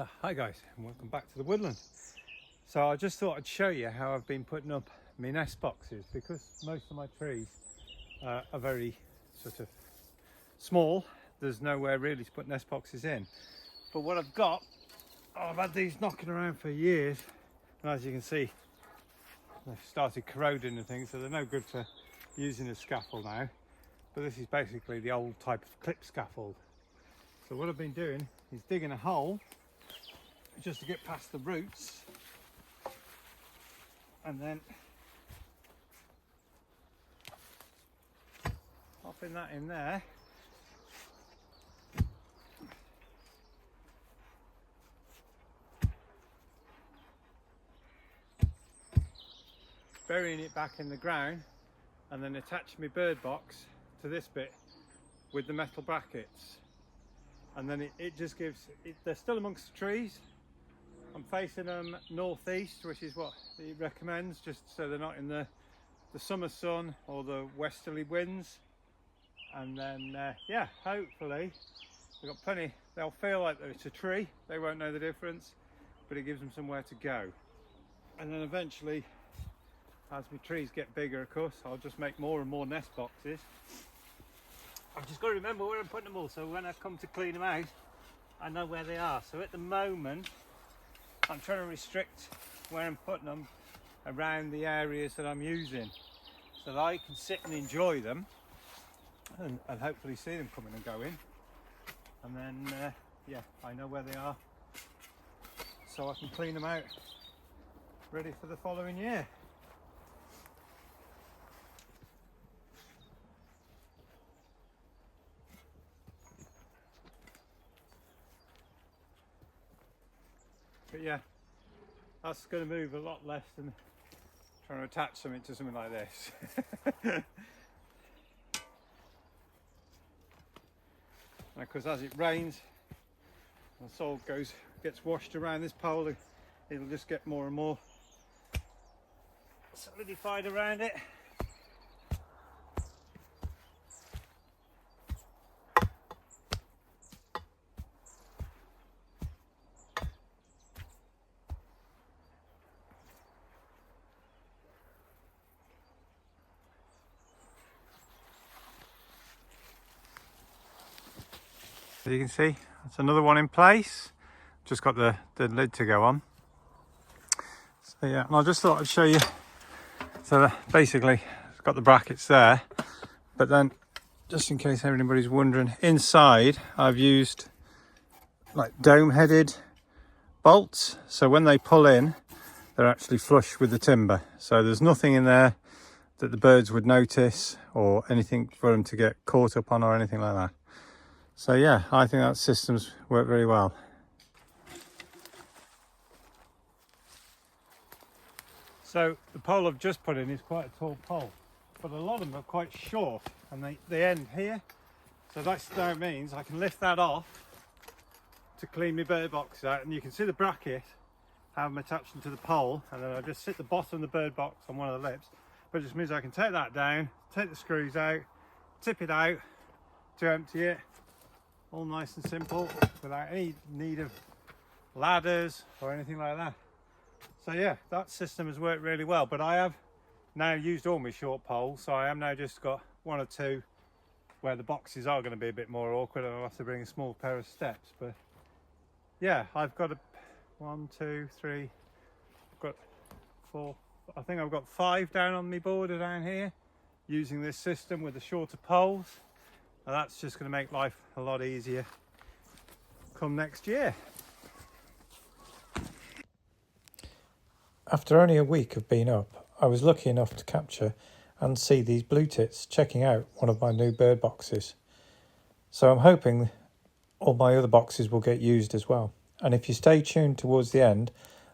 So hi guys, and welcome back to the woodland. So I just thought I'd show you how I've been putting up my nest boxes, because most of my trees are very sort of small. There's nowhere really to put nest boxes in. But what I've got, I've had these knocking around for years, and as you can see, they've started corroding and things, so they're no good for using as scaffold now. But this is basically the old type of clip scaffold. So what I've been doing is digging a hole just to get past the roots, and then popping that in there, burying it back in the ground, and then attaching my bird box to this bit with the metal brackets, and then it just gives it, they're still amongst the trees. I'm facing them northeast, which is what it recommends, just so they're not in the summer sun or the westerly winds. And then yeah, hopefully we've got plenty. They'll feel like it's a tree, they won't know the difference, but it gives them somewhere to go. And then eventually, as my trees get bigger, of course, I'll just make more and more nest boxes. I've just got to remember where I'm putting them all, so when I come to clean them out, I know where they are. So at the moment, I'm trying to restrict where I'm putting them around the areas that I'm using, so that I can sit and enjoy them and hopefully see them coming and going. And then yeah, I know where they are, so I can clean them out ready for the following year. But yeah, that's going to move a lot less than trying to attach something to something like this. Because as it rains, the soil gets washed around this pole, it'll just get more and more solidified around it. As you can see, that's another one in place. Just got the lid to go on. So yeah, and I just thought I'd show you. So basically, it's got the brackets there, but then just in case anybody's wondering, inside I've used like dome-headed bolts. So when they pull in, they're actually flush with the timber. So there's nothing in there that the birds would notice or anything for them to get caught up on or anything like that. So yeah, I think that system's worked very well. So the pole I've just put in is quite a tall pole, but a lot of them are quite short, and they end here. So that now means I can lift that off to clean my bird box out, and you can see the bracket, how I'm attaching to the pole, and then I just sit the bottom of the bird box on one of the lips. But it just means I can take that down, take the screws out, tip it out to empty it, all nice and simple, without any need of ladders or anything like that. So yeah, that system has worked really well, but I have now used all my short poles, so I have now just got one or two where the boxes are going to be a bit more awkward and I'll have to bring a small pair of steps. But yeah, I've got 1, 2, 3, I've got 4, I think I've got 5 down on my border down here using this system with the shorter poles, and that's just going to make life a lot easier come next year. After only a week of being up, I was lucky enough to capture and see these blue tits checking out one of my new bird boxes. So I'm hoping all my other boxes will get used as well. And if you stay tuned towards the end,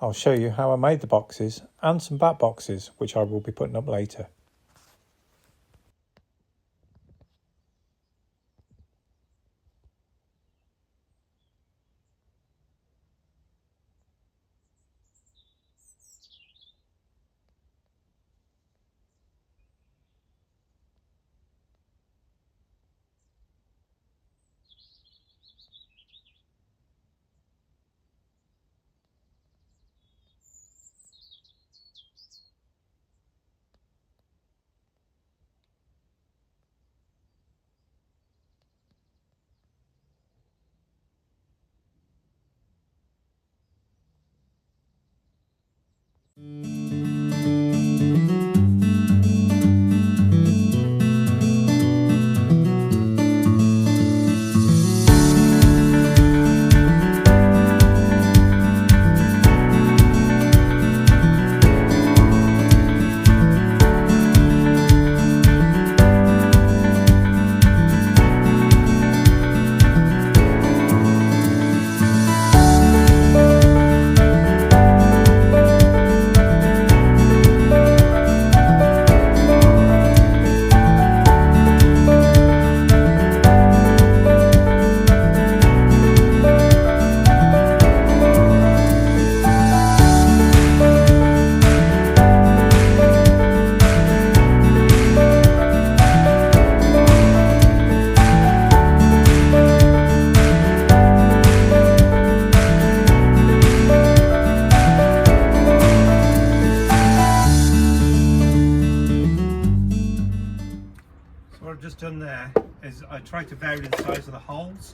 I'll show you how I made the boxes and some bat boxes, which I will be putting up later. just done there is I tried to vary the size of the holes,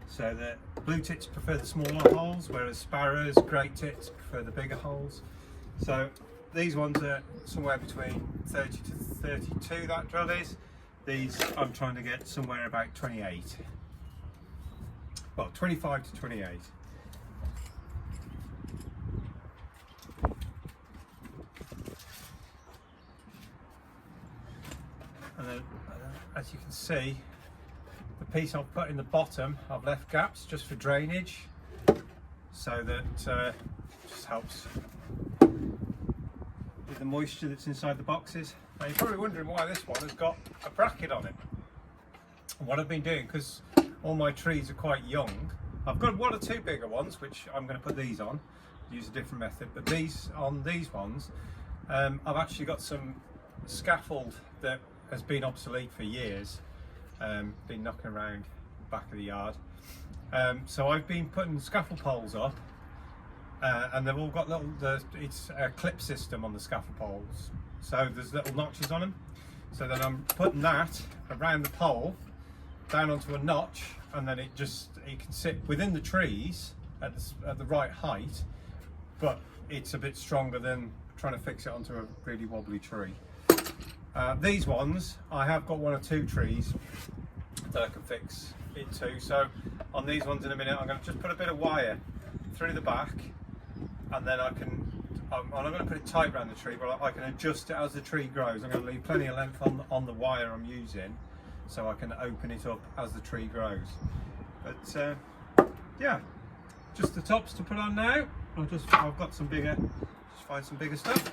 so that blue tits prefer the smaller holes, whereas sparrows, great tits prefer the bigger holes. So these ones are somewhere between 30 to 32, that drill is. These I'm trying to get somewhere about 28. Well, 25 to 28. And then, as you can see, the piece I've put in the bottom, I've left gaps just for drainage, so that just helps with the moisture that's inside the boxes. Now you're probably wondering why this one has got a bracket on it. And what I've been doing, because all my trees are quite young, I've got one or two bigger ones which I'm going to put these on, use a different method, but these ones I've actually got some scaffold that has been obsolete for years, been knocking around the back of the yard. So I've been putting scaffold poles up, and they've all got it's a clip system on the scaffold poles, so there's little notches on them. So then I'm putting that around the pole, down onto a notch, and then it can sit within the trees at the right height, but it's a bit stronger than trying to fix it onto a really wobbly tree. These ones, I have got one or two trees that I can fix it to. So on these ones in a minute, I'm going to just put a bit of wire through the back, and then I'm not going to put it tight around the tree, but I can adjust it as the tree grows. I'm going to leave plenty of length on the wire I'm using, so I can open it up as the tree grows. But yeah, just the tops to put on now. I've got some bigger, just find some bigger stuff.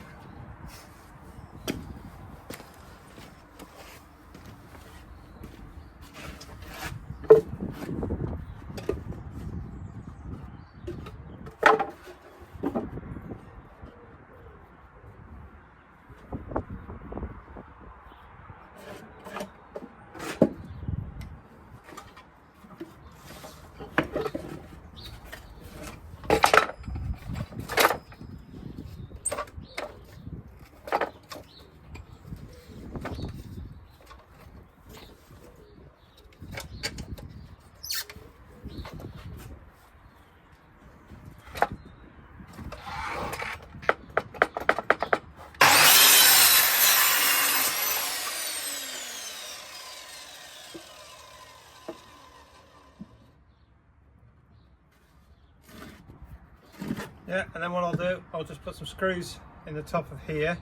Yeah, and then what I'll do, I'll just put some screws in the top of here,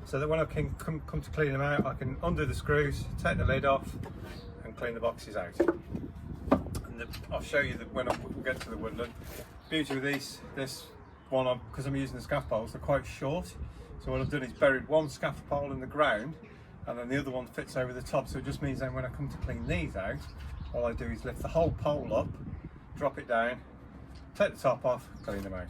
so that when I can come to clean them out, I can undo the screws, take the lid off, and clean the boxes out. And I'll show you that when we get to the woodland. Beauty with this one, because I'm using the scaffolds, they're quite short. So what I've done is buried one scaffold pole in the ground, and then the other one fits over the top. So it just means then when I come to clean these out, all I do is lift the whole pole up, drop it down, take the top off, clean them out.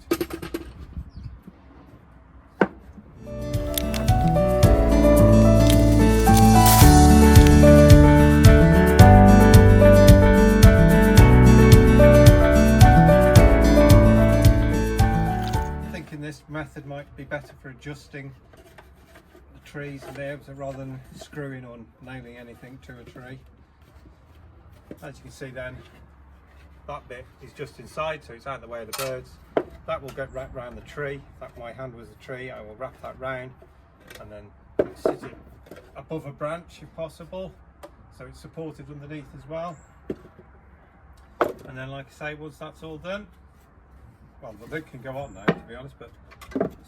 Thinking this method might be better for adjusting the trees and there, rather than screwing or nailing anything to a tree. As you can see then, that bit is just inside, so it's out of the way of the birds. That will get wrapped around the tree. That my hand was the tree. I will wrap that round and then sit it above a branch if possible, so it's supported underneath as well. And then, like I say, once that's all done, well, the lid can go on now, to be honest, but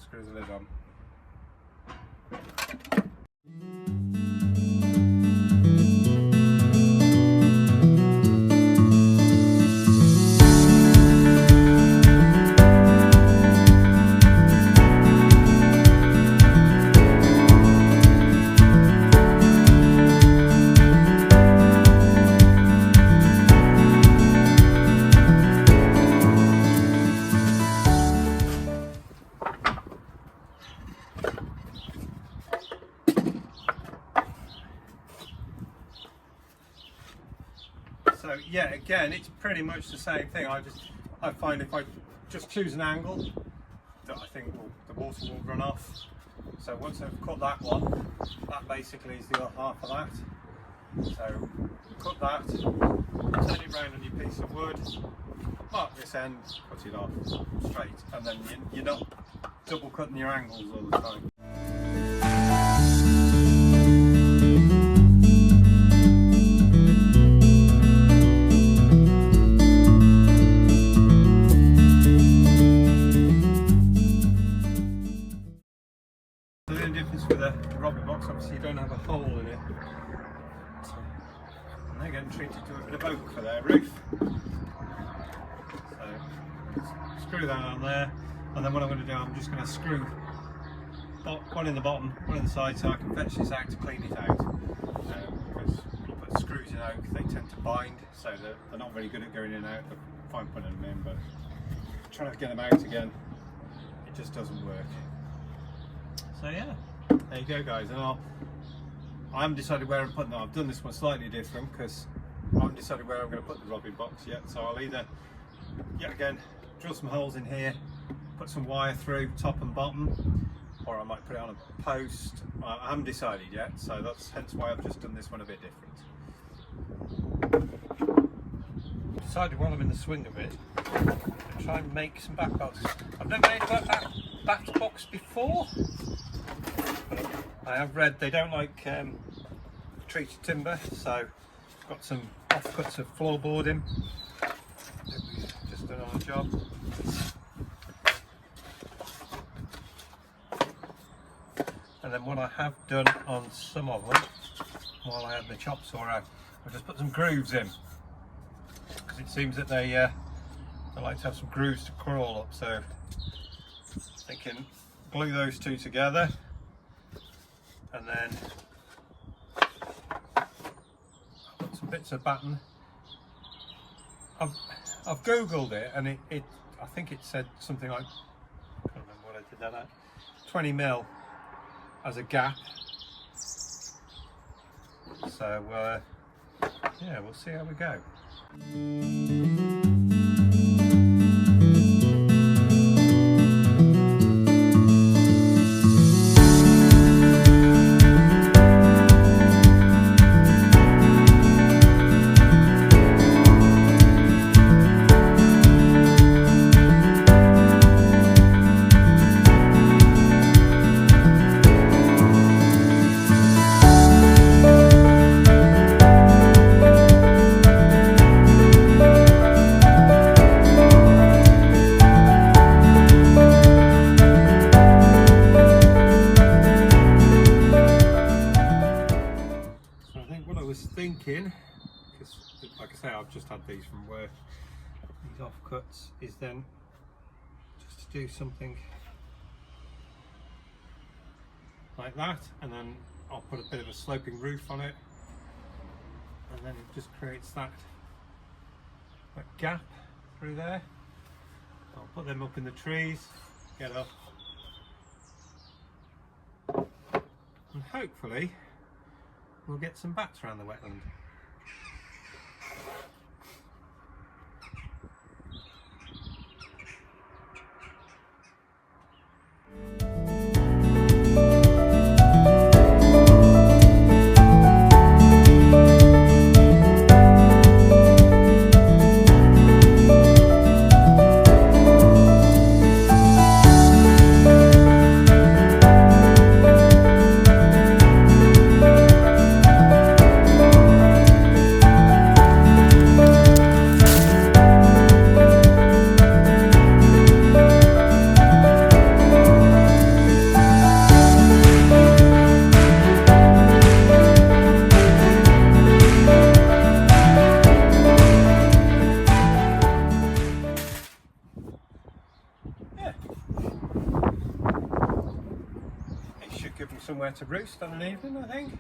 screw the lid on. So yeah, again, it's pretty much the same thing. I find if I just choose an angle that I think the water will run off. So once I've cut that one, that basically is the other half of that. So cut that, turn it round on your piece of wood, mark this end, cut it off straight, and then you're not double cutting your angles all the time. The only difference with a Robbie box, obviously you don't have a hole in it. And they're getting treated to a bit of oak for their roof. So screw that on there, and then what I'm going to do, I'm just going to screw one in the bottom, one in the side, so I can fetch this out to clean it out. Because you put screws in oak, they tend to bind, so they're not very good at going in and out. They're fine putting them in, but trying to get them out again, it just doesn't work. So yeah, there you go guys, and I haven't decided where I'm putting them. I've done this one slightly different because I haven't decided where I'm going to put the Robbie box yet, so I'll either, yet again, drill some holes in here, put some wire through top and bottom, or I might put it on a post. I haven't decided yet, so that's hence why I've just done this one a bit different. Decided while I'm in the swing of it, to try and make some back boxes. I've never made a back box before. I have read they don't like treated timber, so I've got some offcuts of floorboarding that we've just done on the job. And then what I have done on some of them, while I had the chop saw out, I've just put some grooves in, because it seems that they like to have some grooves to crawl up, so they can glue those two together. And then I've got some bits of batten. I've googled it, and it I think it said something like, I can't remember what I did that at, 20 mil as a gap. So yeah, we'll see how we go. Because like I say, I've just had these from work, these offcuts, is then just to do something like that, and then I'll put a bit of a sloping roof on it, and then it just creates that gap through there. I'll put them up in the trees, get up, and hopefully we'll get some bats around the wetland. Somewhere to roost on an evening, I think.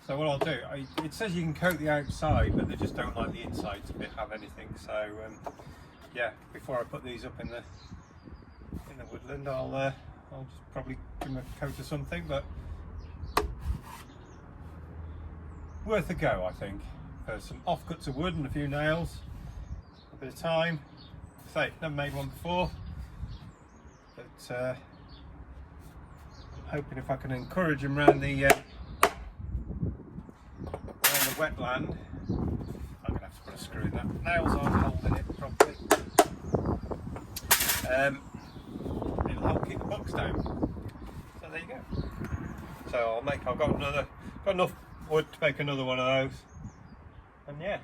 So what I'll do, it says you can coat the outside, but they just don't like the inside to have anything. So yeah, before I put these up in the woodland, I'll just probably give them a coat of something, but worth a go, I think. There's some offcuts of wood and a few nails, a bit of time. Say, never made one before, but hoping if I can encourage them around the wetland, I'm going to have to put a screw in that. Nails aren't holding it properly. It'll help keep the box down. So there you go. So I've got enough wood to make another one of those. And yeah,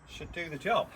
should do the job.